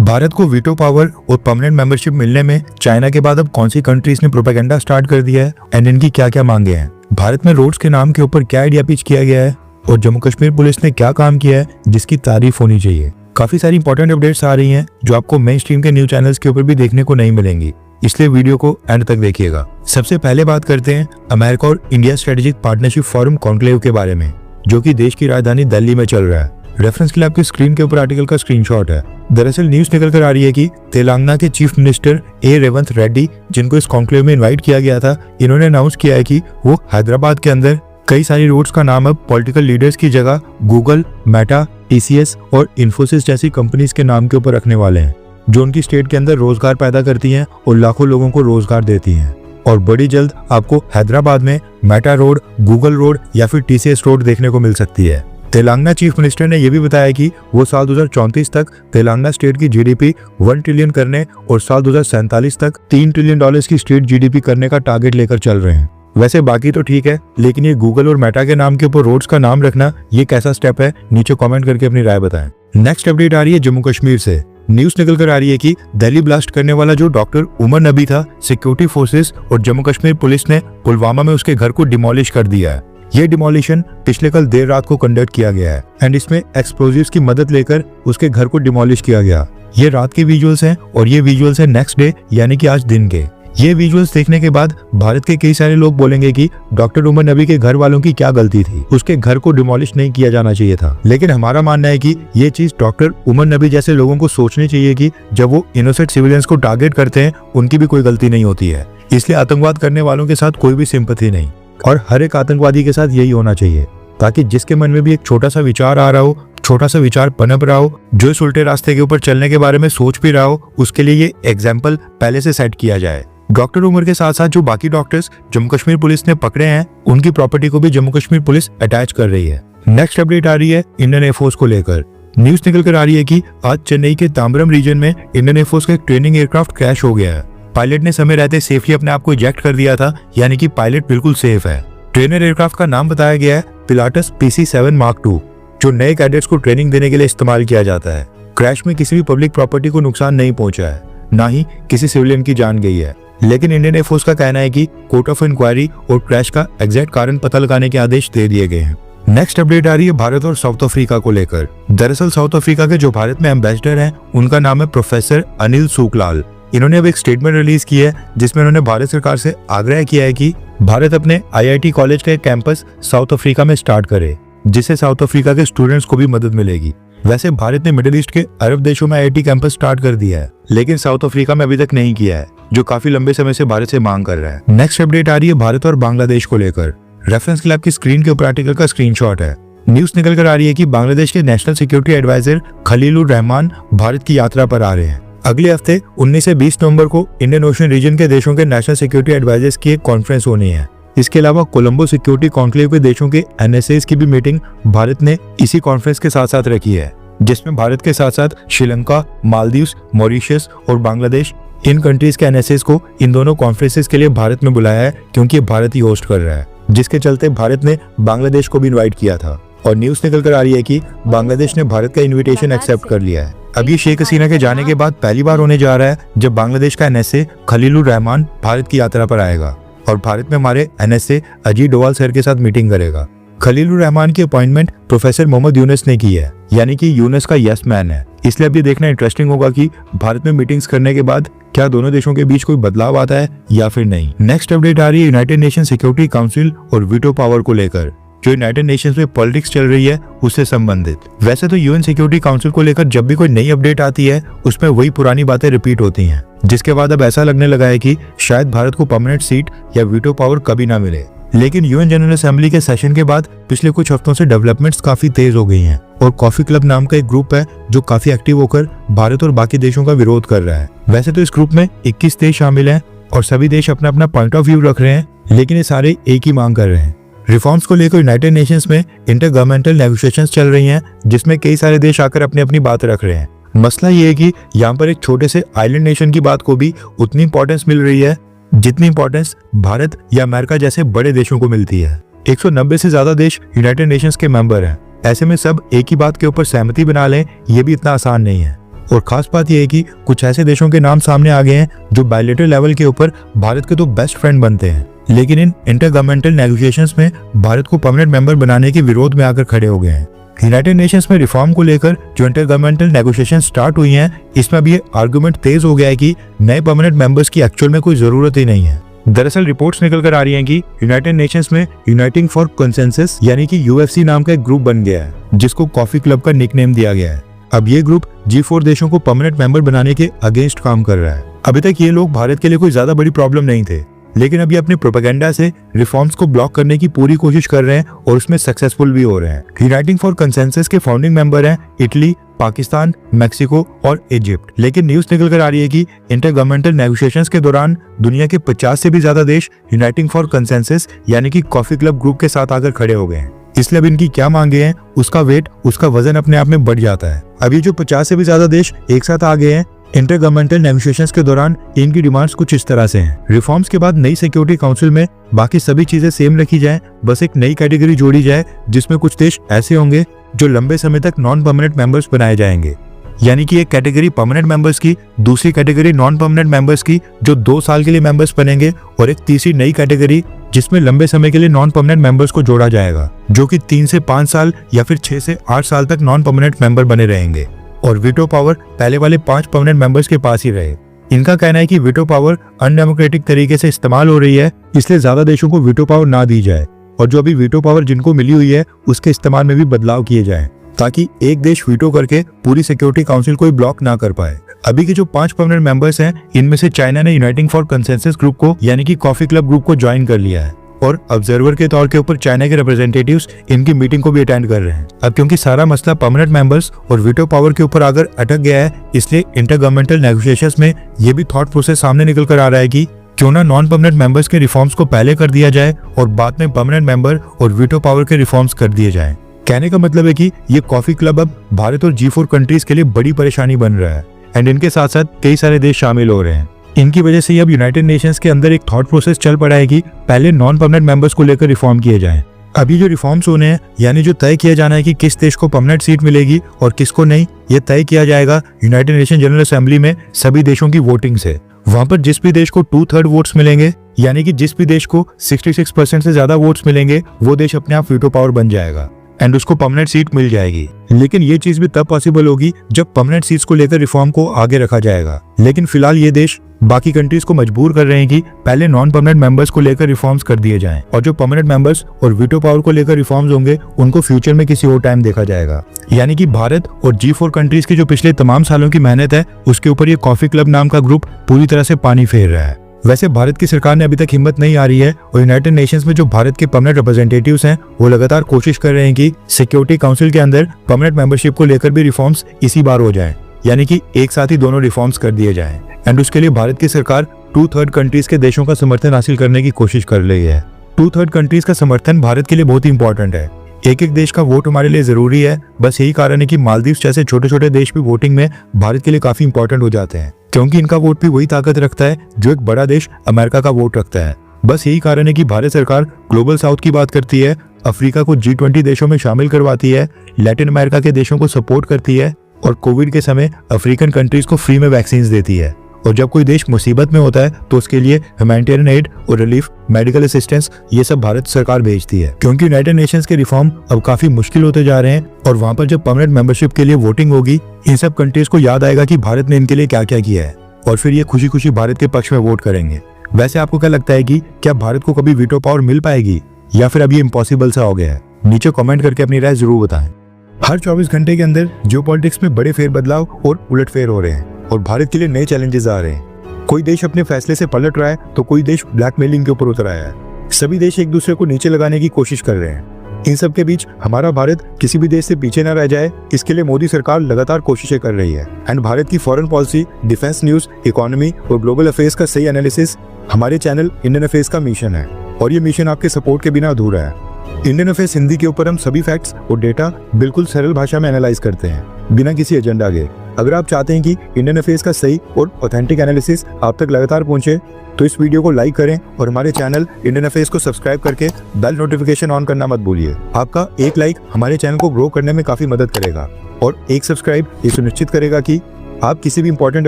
भारत को veto power और permanent membership मिलने में चाइना के बाद अब कौन सी कंट्रीज ने प्रोपेगेंडा स्टार्ट कर दिया है एंड इनकी क्या क्या मांगे हैं, भारत में रोड्स के नाम के ऊपर क्या आइडिया पिच किया गया है और जम्मू कश्मीर पुलिस ने क्या काम किया है जिसकी तारीफ होनी चाहिए। काफी सारी इंपॉर्टेंट अपडेट्स आ रही हैं जो आपको मेन स्ट्रीम के न्यूज चैनल्स के ऊपर भी देखने को नहीं मिलेंगी, इसलिए वीडियो को एंड तक देखिएगा। सबसे पहले बात करते हैं अमेरिका और India strategic partnership forum conclave के बारे में, जो कि देश की राजधानी दिल्ली में चल रहा है। रेफरेंस के लिए आपकी स्क्रीन के ऊपर आर्टिकल का स्क्रीनशॉट है। दरअसल न्यूज निकल कर आ रही है कि तेलंगाना के चीफ मिनिस्टर ए रेवंत रेड्डी, जिनको इस कॉन्क्लेव में इनवाइट किया गया था, इन्होंने अनाउंस किया है कि वो हैदराबाद के अंदर कई सारी रोड्स का नाम अब पॉलिटिकल लीडर्स की जगह गूगल, मेटा, टीसीएस और इन्फोसिस जैसी कंपनीज के नाम के ऊपर रखने वाले हैं, जो उनकी स्टेट के अंदर रोजगार पैदा करती हैं और लाखों लोगों को रोजगार देती हैं। और बड़ी जल्द आपको हैदराबाद में मेटा रोड, गूगल रोड या फिर टीसीएस रोड देखने को मिल सकती है। तेलंगाना चीफ मिनिस्टर ने यह भी बताया कि वो साल 2034 तक तेलंगाना स्टेट की जीडीपी 1 ट्रिलियन करने और साल 2047 तक $3 ट्रिलियन की स्टेट जीडीपी करने का टारगेट लेकर चल रहे हैं। वैसे बाकी तो ठीक है, लेकिन ये गूगल और मेटा के नाम के ऊपर रोड्स का नाम रखना ये कैसा स्टेप है, नीचे कमेंट करके अपनी राय बताएं। नेक्स्ट अपडेट आ रही है जम्मू कश्मीर से। न्यूज निकल कर आ रही है कि दिल्ली ब्लास्ट करने वाला जो डॉक्टर उमर नबी था, सिक्योरिटी फोर्सेस और जम्मू कश्मीर पुलिस ने पुलवामा में उसके घर को डिमोलिश कर दिया है। ये डिमोलिशन पिछले कल देर रात को कंडक्ट किया गया है एंड इसमें एक्सप्लोजिव्स की मदद लेकर उसके घर को डिमोलिश किया गया। ये रात के विजुअल्स हैं और ये विजुअल्स हैं नेक्स्ट डे यानी कि आज दिन के। ये विजुअल्स देखने के बाद भारत के कई सारे लोग बोलेंगे कि डॉक्टर उमर नबी के घर वालों की क्या गलती थी, उसके घर को डिमोलिश नहीं किया जाना चाहिए था। लेकिन हमारा मानना है कि ये चीज डॉक्टर उमर नबी जैसे लोगों को सोचनी चाहिए कि जब वो इनोसेंट सिविलियंस को टारगेट करते हैं उनकी भी कोई गलती नहीं होती है, इसलिए आतंकवाद करने वालों के साथ कोई भी सिंपैथी नहीं। और हर एक आतंकवादी के साथ यही होना चाहिए, ताकि जिसके मन में भी एक छोटा सा विचार आ रहा हो, छोटा सा विचार पनप रहा हो, जो इस उल्टे रास्ते के ऊपर चलने के बारे में सोच भी रहा हो, उसके लिए ये एग्जाम्पल पहले से सेट किया जाए। डॉक्टर उमर के साथ साथ जो बाकी डॉक्टर्स जम्मू कश्मीर पुलिस ने पकड़े हैं, उनकी प्रॉपर्टी को भी जम्मू कश्मीर पुलिस अटैच कर रही है। नेक्स्ट अपडेट आ रही है इंडियन एयरफोर्स को लेकर। न्यूज निकल कर आ रही है कि आज चेन्नई के तांबरम रीजन में इंडियन एयरफोर्स का एक ट्रेनिंग एयरक्राफ्ट क्रैश हो गया है। पायलट ने समय रहते सेफली अपने आप को इजेक्ट कर दिया था, यानी कि पायलट बिल्कुल सेफ है। ट्रेनर एयरक्राफ्ट का नाम बताया गया है पिलाटस PC-7 Mark II, जो नए कैडेट्स को ट्रेनिंग देने के लिए इस्तेमाल किया जाता है। क्रैश में किसी भी पब्लिक प्रॉपर्टी को नुकसान नहीं पहुंचा है, ना ही किसी सिविलियन की जान गई है। लेकिन इंडियन एयरफोर्स का कहना है कि कोर्ट ऑफ इंक्वायरी और क्रैश का एग्जैक्ट कारण पता लगाने के आदेश दे दिए गए हैं। नेक्स्ट अपडेट आ रही है भारत और साउथ अफ्रीका को लेकर। दरअसल साउथ अफ्रीका के जो भारत में एम्बेसडर हैं, उनका नाम है प्रोफेसर अनिल सुकलाल। इन्होंने अब एक स्टेटमेंट रिलीज की है जिसमें उन्होंने भारत सरकार से आग्रह किया है कि भारत अपने IIT कॉलेज का एक कैंपस साउथ अफ्रीका में स्टार्ट करे, जिससे साउथ अफ्रीका के स्टूडेंट्स को भी मदद मिलेगी। वैसे भारत ने मिडिल ईस्ट के अरब देशों में IIT कैंपस स्टार्ट कर दिया है, लेकिन साउथ अफ्रीका में अभी तक नहीं किया है, जो काफी लंबे समय से भारत से मांग कर रहा है। नेक्स्ट अपडेट आ रही है भारत और बांग्लादेश को लेकर। रेफरेंस के लिए आपकी स्क्रीन के ऊपर आर्टिकल का स्क्रीनशॉट है। न्यूज निकल कर आ रही है कि बांग्लादेश के national security adviser Khalilur Rahman Bharat की यात्रा पर आ रहे हैं। अगले हफ्ते 19 से 20 नवंबर को इंडियन ओशन रीजन के देशों के नेशनल सिक्योरिटी एडवाइजर्स की एक कॉन्फ्रेंस होनी है। इसके अलावा कोलंबो सिक्योरिटी कॉन्क्लेव के देशों के NSAs की भी मीटिंग भारत ने इसी कॉन्फ्रेंस के साथ साथ रखी है, जिसमें भारत के साथ साथ श्रीलंका, मालदीव्स, मॉरिशस और बांग्लादेश, इन कंट्रीज के NSAs को इन दोनों कॉन्फ्रेंसेस के लिए भारत में बुलाया है, क्योंकि भारत ही होस्ट कर रहा है, जिसके चलते भारत ने बांग्लादेश को भी इन्वाइट किया था। और न्यूज निकल कर आ रही है कि बांग्लादेश ने भारत का इन्विटेशन एक्सेप्ट कर लिया है। अब ये शेख हसीना के जाने के बाद पहली बार होने जा रहा है जब बांग्लादेश का NSA खलीलुर रहमान भारत की यात्रा पर आएगा और भारत में हमारे NSA अजीत डोवाल सर के साथ मीटिंग करेगा। खलीलुर रहमान की अपॉइंटमेंट प्रोफेसर मोहम्मद यूनुस ने की है, यानी कि यूनुस का यस मैन है। इसलिए अब ये देखना इंटरेस्टिंग होगा कि भारत में मीटिंग्स करने के बाद क्या दोनों देशों के बीच कोई बदलाव आता है या फिर नहीं। नेक्स्ट अपडेट आ रही है यूनाइटेड नेशन सिक्योरिटी काउंसिल और वीटो पावर को लेकर, जो यूनाइटेड नेशंस में पॉलिटिक्स चल रही है उससे संबंधित। वैसे तो UN सिक्योरिटी काउंसिल को लेकर जब भी कोई नई अपडेट आती है उसमें वही पुरानी बातें रिपीट होती हैं, जिसके बाद अब ऐसा लगने लगा है कि शायद भारत को परमानेंट सीट या वीटो पावर कभी ना मिले। लेकिन UN जनरल असेंबली के सेशन के बाद पिछले कुछ हफ्तों से डेवलपमेंट्स काफी तेज हो गई हैं और कॉफी क्लब नाम का एक ग्रुप है जो काफी एक्टिव होकर भारत और बाकी देशों का विरोध कर रहा है। वैसे तो इस ग्रुप में 21 देश शामिल हैं और सभी देश अपना अपना पॉइंट ऑफ व्यू रख रहे हैं, लेकिन ये सारे एक ही मांग कर रहे हैं। रिफॉर्म्स को लेकर यूनाइटेड नेशंस में इंटर गवर्नमेंटल नेगोशिएशंस चल रही हैं, जिसमें कई सारे देश आकर अपनी अपनी बात रख रहे हैं। मसला ये है कि यहाँ पर एक छोटे से आइलैंड नेशन की बात को भी उतनी इंपॉर्टेंस मिल रही है जितनी इंपॉर्टेंस भारत या अमेरिका जैसे बड़े देशों को मिलती है। 190 से ज्यादा देश यूनाइटेड नेशंस के मेंबर हैं। ऐसे में सब एक ही बात के ऊपर सहमति बना लें, ये भी इतना आसान नहीं है। और खास बात यह है कि कुछ ऐसे देशों के नाम सामने आ गए हैं जो बायलैटरल लेवल के ऊपर भारत के तो बेस्ट फ्रेंड बनते हैं, लेकिन इन इंटरगवर्नमेंटल नेगोशिएशंस में भारत को परमानेंट मेंबर बनाने के विरोध में आकर खड़े हो गए हैं। यूनाइटेड नेशंस में रिफॉर्म को लेकर जो इंटरगवर्नमेंटल नेगोशिएशन स्टार्ट हुई हैं, इसमें अब ये आर्गुमेंट तेज हो गया है कि नए परमानेंट मेंबर्स की एक्चुअल में कोई जरूरत ही नहीं है। दरअसल रिपोर्ट्स निकल कर आ रही हैं कि यूनाइटेड नेशंस में यूनाइटिंग फॉर कंसेंसस यानी कि यूएफसी नाम का एक ग्रुप बन गया है, जिसको कॉफी क्लब का निकनेम दिया गया है। अब ये ग्रुप G4 देशों को परमानेंट मेंबर बनाने के अगेंस्ट काम कर रहा है। अभी तक ये लोग भारत के लिए कोई ज्यादा बड़ी प्रॉब्लम नहीं थे, लेकिन अब ये अपने प्रोपेगेंडा से रिफॉर्म्स को ब्लॉक करने की पूरी कोशिश कर रहे हैं और उसमें सक्सेसफुल भी हो रहे हैं। यूनाइटिंग फॉर कंसेंसस के फाउंडिंग मेंबर हैं इटली, पाकिस्तान, मैक्सिको और इजिप्ट। लेकिन न्यूज निकल कर आ रही है कि इंटरगवर्नमेंटल नेगोशिएशंस के दौरान दुनिया के 50 से भी ज्यादा देश यूनाइटिंग फॉर कंसेंसस यानी कि कॉफी क्लब ग्रुप के साथ आकर खड़े हो गए हैं। इसलिए अब इनकी क्या मांगे हैं, उसका वेट, उसका वजन अपने आप में बढ़ जाता है। अभी जो 50 से भी ज्यादा देश एक साथ आ गए हैं इंटरगवर्नमेंटल नेगोशिएशंस के दौरान, इनकी डिमांड्स कुछ इस तरह से हैं। रिफॉर्म्स के बाद नई सिक्योरिटी काउंसिल में बाकी सभी चीजें सेम रखी जाए, बस एक नई कैटेगरी जोड़ी जाए जिसमें कुछ देश ऐसे होंगे जो लंबे समय तक नॉन परमानेंट मेंबर्स बनाए जाएंगे, यानी कि एक कैटेगरी परमानेंट मेंबर्स की, दूसरी कैटेगरी नॉन परमानेंट मेंबर्स की जो 2 साल के लिए मेंबर्स बनेंगे, और एक तीसरी नई कैटेगरी जिसमें लंबे समय के लिए नॉन परमानेंट मेंबर्स को जोड़ा जाएगा, जो कि 3 से 5 साल या फिर 6 से 8 साल तक नॉन परमानेंट मेंबर बने रहेंगे। और वीटो पावर पहले वाले 5 परमानेंट मेंबर्स के पास ही रहे। इनका कहना है कि वीटो पावर अनडेमोक्रेटिक तरीके से इस्तेमाल हो रही है, इसलिए ज्यादा देशों को वीटो पावर ना दी जाए, और जो अभी वीटो पावर जिनको मिली हुई है उसके इस्तेमाल में भी बदलाव किए जाए, ताकि एक देश वीटो करके पूरी सिक्योरिटी काउंसिल को ब्लॉक ना कर पाए। अभी के जो 5 परमानेंट मेंबर्स हैं, इनमें से चाइना ने यूनाइटिंग फॉर कंसेंसस ग्रुप को यानी कि कॉफी क्लब ग्रुप को ज्वाइन कर लिया है, और ऑब्जर्वर के तौर के ऊपर चाइना के रिप्रेजेंटेटिव्स इनकी मीटिंग को भी अटेंड कर रहे हैं। अब क्योंकि सारा मसला परमानेंट मेंबर्स और वीटो पावर के ऊपर अगर अटक गया है, इसलिए इंटरगवर्नमेंटल नेगोशिएशंस में ये भी थॉट प्रोसेस सामने निकल कर आ रहा है कि क्यों ना नॉन परमानेंट मेंबर्स के रिफॉर्म्स को पहले कर दिया जाए और बाद में परमानेंट मेंबर और वीटो पावर के रिफॉर्म्स कर दिए जाएं। कहने का मतलब है कि ये कॉफी क्लब अब भारत और G4 कंट्रीज के लिए बड़ी परेशानी बन रहा है, एंड इनके साथ साथ कई सारे देश शामिल हो रहे हैं। इनकी वजह से अब यूनाइटेड नेशंस के अंदर एक थॉट प्रोसेस चल पड़ा है कि पहले नॉन परमानेंट मेंबर्स को लेकर रिफॉर्म किए जाएं। अभी जो रिफॉर्म्स होने हैं, यानी जो तय किया जाना है कि किस देश को परमानेंट सीट मिलेगी और किसको नहीं, ये तय किया जाएगा यूनाइटेड नेशन जनरल असेंबली में सभी देशों की वोटिंग से। वहां पर जिस भी देश को 2/3 वोट्स मिलेंगे, यानी कि जिस भी देश को 66% से ज्यादा वोट्स मिलेंगे, वो देश अपने आप वीटो पावर बन जाएगा एंड उसको परमानेंट सीट मिल जाएगी। लेकिन ये चीज भी तब पॉसिबल होगी जब परमानेंट सीट्स को लेकर रिफॉर्म को आगे रखा जाएगा। लेकिन फिलहाल ये देश बाकी कंट्रीज को मजबूर कर रहे हैं कि पहले नॉन परमानेंट मेंबर्स को लेकर रिफॉर्म्स कर दिए जाएं, और जो परमानेंट मेंबर्स और वीटो पावर को लेकर रिफॉर्म्स होंगे उनको फ्यूचर में किसी और टाइम देखा जाएगा। यानी कि भारत और G4 कंट्रीज की जो पिछले तमाम सालों की मेहनत है, उसके ऊपर ये कॉफी क्लब नाम का ग्रुप पूरी तरह से पानी फेर रहा है। वैसे भारत की सरकार ने अभी तक हिम्मत नहीं आ रही है, और यूनाइटेड नेशंस में जो भारत के परमानेंट रिप्रेजेंटेटिव्स हैं, वो लगातार कोशिश कर रहे हैं कि सिक्योरिटी काउंसिल के अंदर परमानेंट मेंबरशिप को लेकर भी रिफॉर्म्स इसी बार हो जाएं, यानी कि एक साथ ही दोनों रिफॉर्म्स कर दिए जाएं। एंड उसके लिए भारत की सरकार 2/3 कंट्रीज के देशों का समर्थन हासिल करने की कोशिश कर रही है। 2/3 कंट्रीज का समर्थन भारत के लिए बहुत ही इंपॉर्टेंट है। एक एक देश का वोट हमारे लिए जरूरी है। बस यही कारण है कि मालदीव जैसे छोटे छोटे देश भी वोटिंग में भारत के लिए काफी इंपॉर्टेंट हो जाते हैं, क्योंकि इनका वोट भी वही ताकत रखता है जो एक बड़ा देश अमेरिका का वोट रखता है। बस यही कारण है कि भारत सरकार ग्लोबल साउथ की बात करती है, अफ्रीका को G20 देशों में शामिल करवाती है, लैटिन अमेरिका के देशों को सपोर्ट करती है, और कोविड के समय अफ्रीकन कंट्रीज को फ्री में वैक्सीन देती है। और जब कोई देश मुसीबत में होता है तो उसके लिए ह्यूमैनिटेरियन एड और रिलीफ, मेडिकल असिस्टेंस, ये सब भारत सरकार भेजती है। क्योंकि यूनाइटेड नेशंस के रिफॉर्म अब काफी मुश्किल होते जा रहे हैं, और वहां पर जब परमानेंट मेंबरशिप के लिए वोटिंग होगी, इन सब कंट्रीज को याद आएगा कि भारत ने इनके लिए क्या क्या किया है, और फिर ये खुशी खुशी भारत के पक्ष में वोट करेंगे। वैसे आपको क्या लगता है कि क्या भारत को कभी वीटो पावर मिल पाएगी, या फिर अब ये इम्पॉसिबल सा हो गया है? नीचे कमेंट करके अपनी राय जरूर बताएं। हर 24 घंटे के अंदर जियोपॉलिटिक्स में बड़े फेरबदलाव और उलटफेर हो रहे हैं, और भारत के लिए नए चैलेंजेस आ रहे हैं। कोई देश अपने फैसले से पलट रहा है तो कोई देश ब्लैकमेलिंग के ऊपर उतर आया है। सभी देश एक दूसरे को नीचे लगाने की कोशिश कर रहे हैं। इन सब के बीच हमारा भारत किसी भी देश से पीछे न रह जाए, इसके लिए मोदी सरकार लगातार कोशिशें कर रही है। एंड भारत की foreign policy, defence news, economy और ग्लोबल अफेयर्स का सही एनालिसिस हमारे चैनल इंडियन अफेयर्स का मिशन है, और ये मिशन आपके सपोर्ट के बिना अधूरा है। इंडियन अफेयर्स हिंदी के ऊपर हम सभी फैक्ट्स और डेटा बिल्कुल सरल भाषा में एनालाइज करते हैं, बिना किसी एजेंडा के। अगर आप चाहते हैं कि इंडियन अफेयर्स का सही और ऑथेंटिक एनालिसिस आप तक लगातार पहुंचे, तो इस वीडियो को लाइक करें और हमारे चैनल इंडियन अफेयर्स को सब्सक्राइब करके बेल नोटिफिकेशन ऑन करना मत भूलिए। आपका एक लाइक हमारे चैनल को ग्रो करने में काफी मदद करेगा, और एक सब्सक्राइब ये सुनिश्चित करेगा कि आप किसी भी इंपॉर्टेंट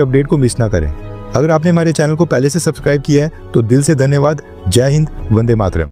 अपडेट को मिस ना करें। अगर आपने हमारे चैनल को पहले से सब्सक्राइब किया है तो दिल से धन्यवाद। जय हिंद, वंदे मातरम।